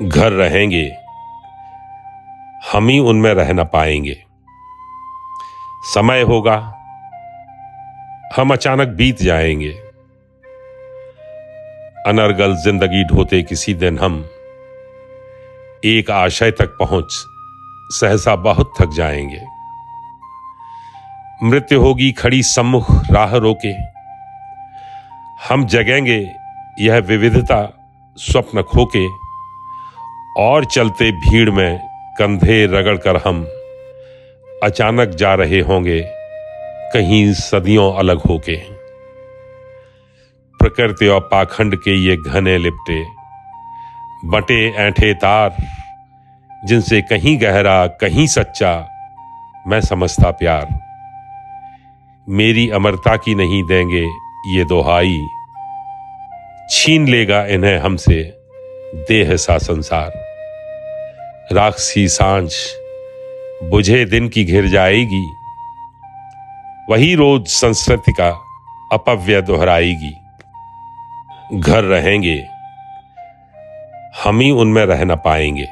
घर रहेंगे, हम ही उनमें रह न पाएंगे। समय होगा, हम अचानक बीत जाएंगे। अनर्गल जिंदगी ढोते किसी दिन हम एक आशय तक पहुंच सहसा बहुत थक जाएंगे। मृत्यु होगी खड़ी सम्मुख राह रोके, हम जगेंगे यह विविधता स्वप्न खोके, और चलते भीड़ में कंधे रगड़कर हम अचानक जा रहे होंगे कहीं सदियों अलग होके। प्रकृति और पाखंड के ये घने लिपटे बटे ऐंठे तार, जिनसे कहीं गहरा कहीं सच्चा मैं समझता प्यार। मेरी अमरता की नहीं देंगे ये दोहाई, छीन लेगा इन्हें हमसे देह सा संसार। राक्षसी सांझ बुझे दिन की घिर जाएगी, वही रोज संस्कृति का अपव्यय दोहराएगी। घर रहेंगे, हम ही उनमें रह न पाएंगे।